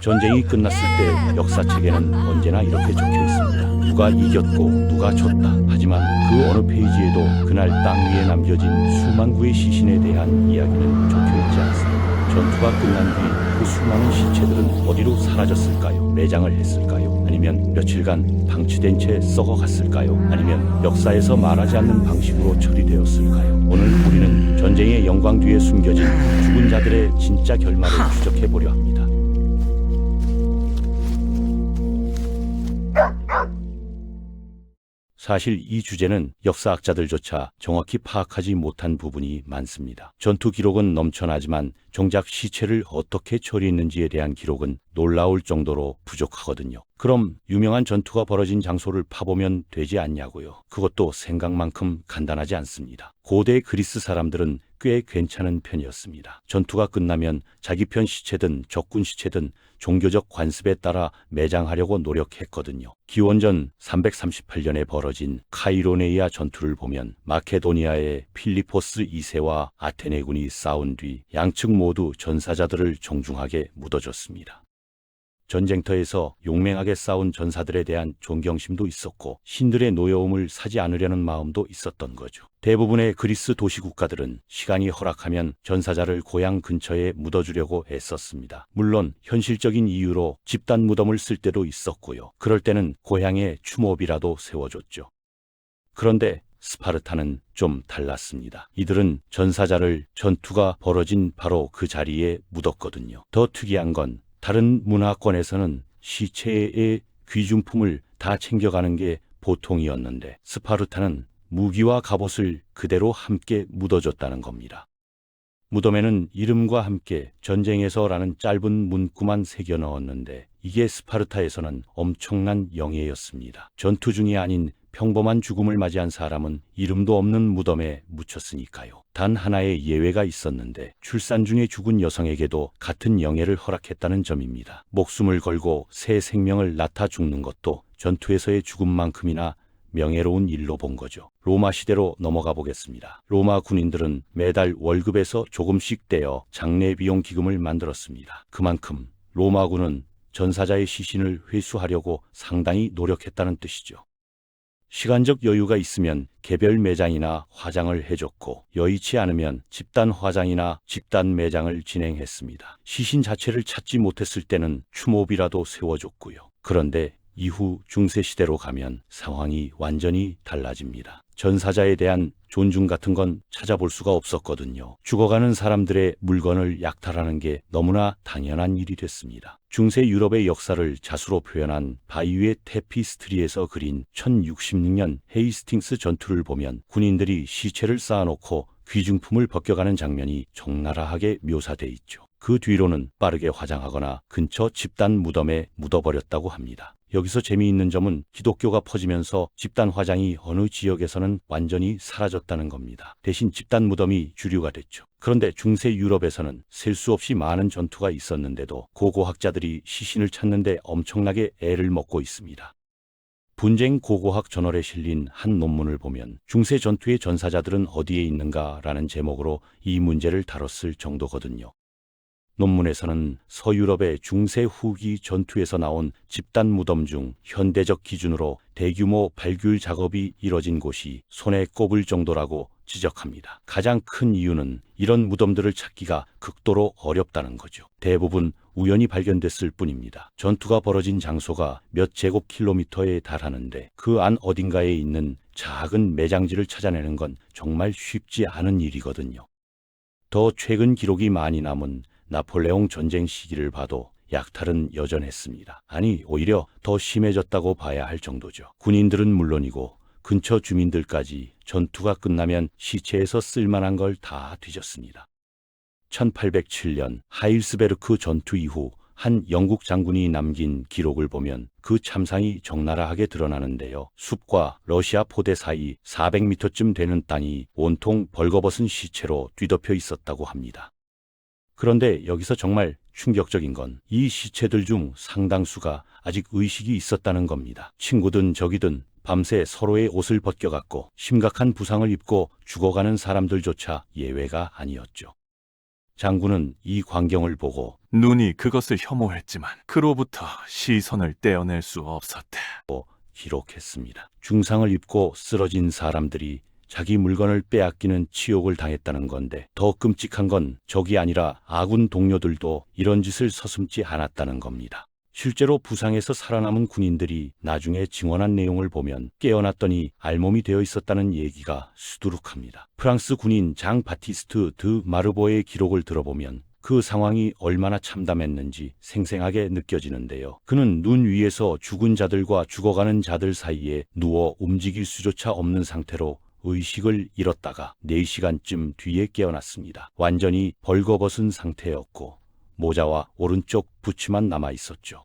전쟁이 끝났을 때 역사책에는 언제나 이렇게 적혀 있습니다. 누가 이겼고 누가 졌다. 하지만 그 어느 페이지에도 그날 땅 위에 남겨진 수만 구의 시신에 대한 이야기는 적혀 있지 않습니다. 전투가 끝난 뒤 그 수많은 시체들은 어디로 사라졌을까요? 매장을 했을까요? 아니면 며칠간 방치된 채 썩어갔을까요? 아니면 역사에서 말하지 않는 방식으로 처리되었을까요? 오늘 우리는 전쟁의 영광 뒤에 숨겨진 죽은 자들의 진짜 결말을 추적해 보려 합니다. 사실 이 주제는 역사학자들조차 정확히 파악하지 못한 부분이 많습니다. 전투 기록은 넘쳐나지만 정작 시체를 어떻게 처리했는지에 대한 기록은 놀라울 정도로 부족하거든요. 그럼 유명한 전투가 벌어진 장소를 파보면 되지 않냐고요. 그것도 생각만큼 간단하지 않습니다. 고대 그리스 사람들은 꽤 괜찮은 편이었습니다. 전투가 끝나면 자기 편 시체든 적군 시체든 종교적 관습에 따라 매장하려고 노력했거든요. 기원전 338년에 벌어진 카이로네이아 전투를 보면 마케도니아의 필리포스 2세와 아테네군이 싸운 뒤 양측 모두 전사자들을 정중하게 묻어줬습니다. 전쟁터에서 용맹하게 싸운 전사들에 대한 존경심도 있었고 신들의 노여움을 사지 않으려는 마음도 있었던 거죠. 대부분의 그리스 도시 국가들은 시간이 허락하면 전사자를 고향 근처에 묻어주려고 애썼습니다. 물론 현실적인 이유로 집단 무덤을 쓸 때도 있었고요. 그럴 때는 고향에 추모비라도 세워줬죠. 그런데 스파르타는 좀 달랐습니다. 이들은 전사자를 전투가 벌어진 바로 그 자리에 묻었거든요. 더 특이한 건 다른 문화권에서는 시체의 귀중품을 다 챙겨가는 게 보통이었는데 스파르타는 무기와 갑옷을 그대로 함께 묻어줬다는 겁니다. 무덤에는 이름과 함께 전쟁에서라는 짧은 문구만 새겨 넣었는데 이게 스파르타에서는 엄청난 영예였습니다. 전투 중이 아닌 평범한 죽음을 맞이한 사람은 이름도 없는 무덤에 묻혔으니까요. 단 하나의 예외가 있었는데 출산 중에 죽은 여성에게도 같은 영예를 허락했다는 점입니다. 목숨을 걸고 새 생명을 낳아 죽는 것도 전투에서의 죽음만큼이나 명예로운 일로 본 거죠. 로마 시대로 넘어가 보겠습니다. 로마 군인들은 매달 월급에서 조금씩 떼어 장례 비용 기금을 만들었습니다. 그만큼 로마군은 전사자의 시신을 회수하려고 상당히 노력했다는 뜻이죠. 시간적 여유가 있으면 개별 매장이나 화장을 해줬고 여의치 않으면 집단 화장이나 집단 매장을 진행했습니다. 시신 자체를 찾지 못했을 때는 추모비라도 세워줬고요. 그런데 이후 중세시대로 가면 상황이 완전히 달라집니다. 전사자에 대한 존중 같은 건 찾아볼 수가 없었거든요. 죽어가는 사람들의 물건을 약탈하는 게 너무나 당연한 일이 됐습니다. 중세 유럽의 역사를 자수로 표현한 바이유의 테피스트리에서 그린 1066년 헤이스팅스 전투를 보면 군인들이 시체를 쌓아놓고 귀중품을 벗겨가는 장면이 적나라하게 묘사돼 있죠. 그 뒤로는 빠르게 화장하거나 근처 집단 무덤에 묻어버렸다고 합니다. 여기서 재미있는 점은 기독교가 퍼지면서 집단 화장이 어느 지역에서는 완전히 사라졌다는 겁니다. 대신 집단 무덤이 주류가 됐죠. 그런데 중세 유럽에서는 셀 수 없이 많은 전투가 있었는데도 고고학자들이 시신을 찾는데 엄청나게 애를 먹고 있습니다. 분쟁 고고학 저널에 실린 한 논문을 보면 중세 전투의 전사자들은 어디에 있는가라는 제목으로 이 문제를 다뤘을 정도거든요. 논문에서는 서유럽의 중세 후기 전투에서 나온 집단 무덤 중 현대적 기준으로 대규모 발굴 작업이 이뤄진 곳이 손에 꼽을 정도라고 지적합니다. 가장 큰 이유는 이런 무덤들을 찾기가 극도로 어렵다는 거죠. 대부분 우연히 발견됐을 뿐입니다. 전투가 벌어진 장소가 몇 제곱킬로미터에 달하는데 그 안 어딘가에 있는 작은 매장지를 찾아내는 건 정말 쉽지 않은 일이거든요. 더 최근 기록이 많이 남은 나폴레옹 전쟁 시기를 봐도 약탈은 여전했습니다. 아니, 오히려 더 심해졌다고 봐야 할 정도죠. 군인들은 물론이고 근처 주민들까지 전투가 끝나면 시체에서 쓸만한 걸 다 뒤졌습니다. 1807년 하일스베르크 전투 이후 한 영국 장군이 남긴 기록을 보면 그 참상이 적나라하게 드러나는데요. 숲과 러시아 포대 사이 400m쯤 되는 땅이 온통 벌거벗은 시체로 뒤덮여 있었다고 합니다. 그런데 여기서 정말 충격적인 건 이 시체들 중 상당수가 아직 의식이 있었다는 겁니다. 친구든 적이든 밤새 서로의 옷을 벗겨갔고 심각한 부상을 입고 죽어가는 사람들조차 예외가 아니었죠. 장군은 이 광경을 보고 눈이 그것을 혐오했지만 그로부터 시선을 떼어낼 수 없었대. 기록했습니다. 중상을 입고 쓰러진 사람들이 자기 물건을 빼앗기는 치욕을 당했다는 건데, 더 끔찍한 건 적이 아니라 아군 동료들도 이런 짓을 서슴지 않았다는 겁니다. 실제로 부상에서 살아남은 군인들이 나중에 증언한 내용을 보면 깨어났더니 알몸이 되어 있었다는 얘기가 수두룩합니다. 프랑스 군인 장 바티스트 드 마르보의 기록을 들어보면 그 상황이 얼마나 참담했는지 생생하게 느껴지는데요. 그는 눈 위에서 죽은 자들과 죽어가는 자들 사이에 누워 움직일 수조차 없는 상태로 의식을 잃었다가 4시간쯤 뒤에 깨어났습니다. 완전히 벌거벗은 상태였고 모자와 오른쪽 부츠만 남아 있었죠.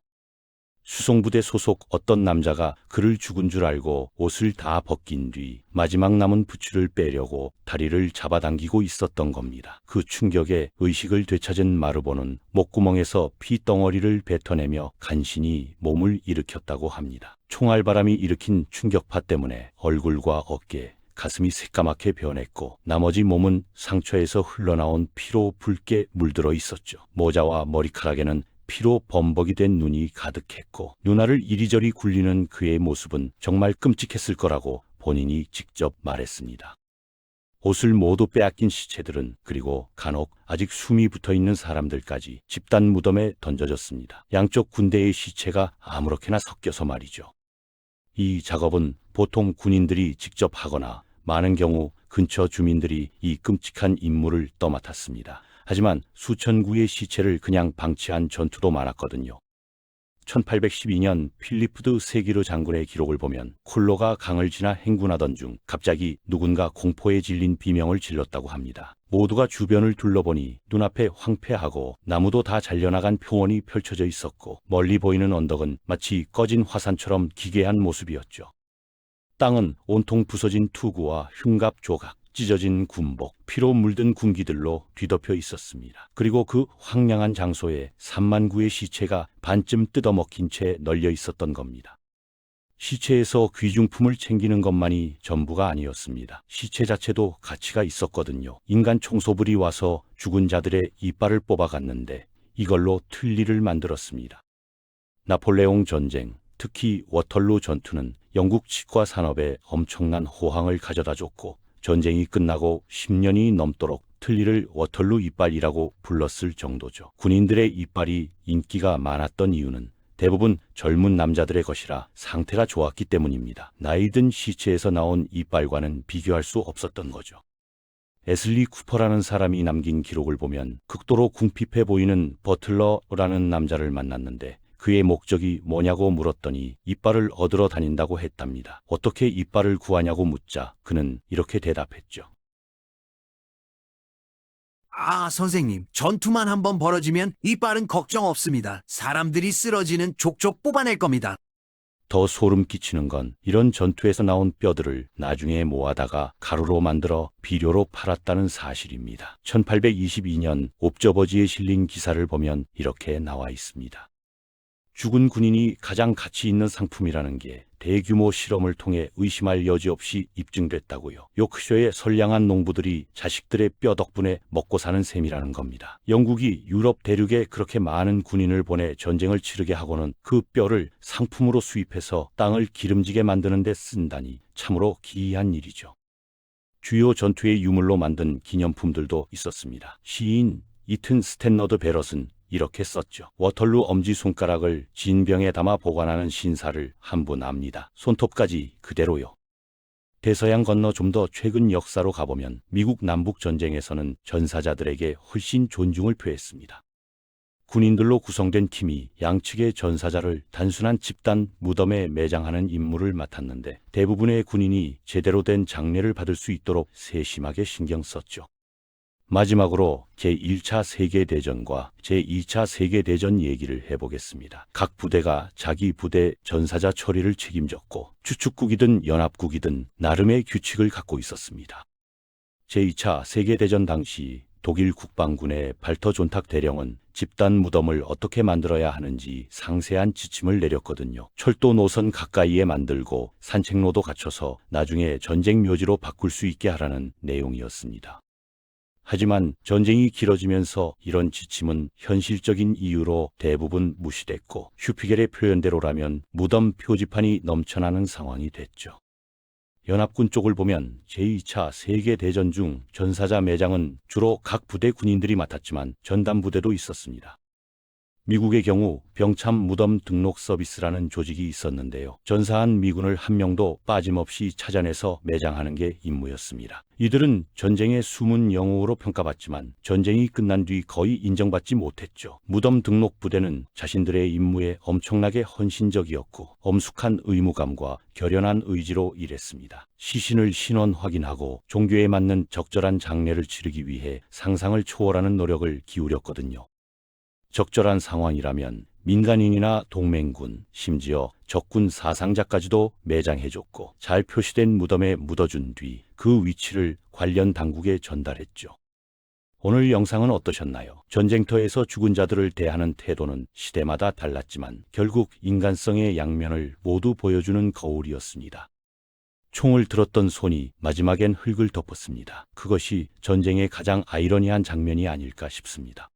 수송부대 소속 어떤 남자가 그를 죽은 줄 알고 옷을 다 벗긴 뒤 마지막 남은 부츠를 빼려고 다리를 잡아당기고 있었던 겁니다. 그 충격에 의식을 되찾은 마르보는 목구멍에서 피덩어리를 뱉어내며 간신히 몸을 일으켰다고 합니다. 총알바람이 일으킨 충격파 때문에 얼굴과 어깨, 가슴이 새까맣게 변했고 나머지 몸은 상처에서 흘러나온 피로 붉게 물들어 있었죠. 모자와 머리카락에는 피로 범벅이 된 눈이 가득했고 눈알을 이리저리 굴리는 그의 모습은 정말 끔찍했을 거라고 본인이 직접 말했습니다. 옷을 모두 빼앗긴 시체들은, 그리고 간혹 아직 숨이 붙어있는 사람들까지 집단 무덤에 던져졌습니다. 양쪽 군대의 시체가 아무렇게나 섞여서 말이죠. 이 작업은 보통 군인들이 직접 하거나 많은 경우 근처 주민들이 이 끔찍한 임무를 떠맡았습니다. 하지만 수천 구의 시체를 그냥 방치한 전투도 많았거든요. 1812년 필리프 세기르 장군의 기록을 보면 콜로가 강을 지나 행군하던 중 갑자기 누군가 공포에 질린 비명을 질렀다고 합니다. 모두가 주변을 둘러보니 눈앞에 황폐하고 나무도 다 잘려나간 표원이 펼쳐져 있었고 멀리 보이는 언덕은 마치 꺼진 화산처럼 기괴한 모습이었죠. 땅은 온통 부서진 투구와 흉갑 조각, 찢어진 군복, 피로 물든 군기들로 뒤덮여 있었습니다. 그리고 그 황량한 장소에 3만 구의 시체가 반쯤 뜯어먹힌 채 널려 있었던 겁니다. 시체에서 귀중품을 챙기는 것만이 전부가 아니었습니다. 시체 자체도 가치가 있었거든요. 인간 청소부리 와서 죽은 자들의 이빨을 뽑아갔는데 이걸로 틀니를 만들었습니다. 나폴레옹 전쟁, 특히 워털루 전투는 영국 치과 산업에 엄청난 호황을 가져다 줬고 전쟁이 끝나고 10년이 넘도록 틀니를 워털루 이빨이라고 불렀을 정도죠. 군인들의 이빨이 인기가 많았던 이유는 대부분 젊은 남자들의 것이라 상태가 좋았기 때문입니다. 나이 든 시체에서 나온 이빨과는 비교할 수 없었던 거죠. 애슬리 쿠퍼라는 사람이 남긴 기록을 보면 극도로 궁핍해 보이는 버틀러라는 남자를 만났는데 그의 목적이 뭐냐고 물었더니 이빨을 얻으러 다닌다고 했답니다. 어떻게 이빨을 구하냐고 묻자 그는 이렇게 대답했죠. 선생님, 전투만 한번 벌어지면 이빨은 걱정 없습니다. 사람들이 쓰러지는 족족 뽑아낼 겁니다. 더 소름 끼치는 건 이런 전투에서 나온 뼈들을 나중에 모아다가 가루로 만들어 비료로 팔았다는 사실입니다. 1822년 옵저버지에 실린 기사를 보면 이렇게 나와 있습니다. 죽은 군인이 가장 가치 있는 상품이라는 게 대규모 실험을 통해 의심할 여지 없이 입증됐다고요. 요크셔의 선량한 농부들이 자식들의 뼈 덕분에 먹고 사는 셈이라는 겁니다. 영국이 유럽 대륙에 그렇게 많은 군인을 보내 전쟁을 치르게 하고는 그 뼈를 상품으로 수입해서 땅을 기름지게 만드는 데 쓴다니 참으로 기이한 일이죠. 주요 전투의 유물로 만든 기념품들도 있었습니다. 시인 이튼 스탠너드 베럿은 이렇게 썼죠. 워털루 엄지손가락을 진병에 담아 보관하는 신사를 한 분 압니다. 손톱까지 그대로요. 대서양 건너 좀 더 최근 역사로 가보면 미국 남북전쟁에서는 전사자들에게 훨씬 존중을 표했습니다. 군인들로 구성된 팀이 양측의 전사자를 단순한 집단 무덤에 매장하는 임무를 맡았는데 대부분의 군인이 제대로 된 장례를 받을 수 있도록 세심하게 신경 썼죠. 마지막으로 제1차 세계대전과 제2차 세계대전 얘기를 해보겠습니다. 각 부대가 자기 부대 전사자 처리를 책임졌고 추축국이든 연합국이든 나름의 규칙을 갖고 있었습니다. 제2차 세계대전 당시 독일 국방군의 발터 존탁 대령은 집단 무덤을 어떻게 만들어야 하는지 상세한 지침을 내렸거든요. 철도 노선 가까이에 만들고 산책로도 갖춰서 나중에 전쟁 묘지로 바꿀 수 있게 하라는 내용이었습니다. 하지만 전쟁이 길어지면서 이런 지침은 현실적인 이유로 대부분 무시됐고 슈피겔의 표현대로라면 무덤 표지판이 넘쳐나는 상황이 됐죠. 연합군 쪽을 보면 제2차 세계대전 중 전사자 매장은 주로 각 부대 군인들이 맡았지만 전담 부대도 있었습니다. 미국의 경우 병참 무덤 등록 서비스라는 조직이 있었는데요. 전사한 미군을 한 명도 빠짐없이 찾아내서 매장하는 게 임무였습니다. 이들은 전쟁의 숨은 영웅으로 평가받지만 전쟁이 끝난 뒤 거의 인정받지 못했죠. 무덤 등록 부대는 자신들의 임무에 엄청나게 헌신적이었고 엄숙한 의무감과 결연한 의지로 일했습니다. 시신을 신원 확인하고 종교에 맞는 적절한 장례를 치르기 위해 상상을 초월하는 노력을 기울였거든요. 적절한 상황이라면 민간인이나 동맹군, 심지어 적군 사상자까지도 매장해줬고 잘 표시된 무덤에 묻어준 뒤 그 위치를 관련 당국에 전달했죠. 오늘 영상은 어떠셨나요? 전쟁터에서 죽은 자들을 대하는 태도는 시대마다 달랐지만 결국 인간성의 양면을 모두 보여주는 거울이었습니다. 총을 들었던 손이 마지막엔 흙을 덮었습니다. 그것이 전쟁의 가장 아이러니한 장면이 아닐까 싶습니다.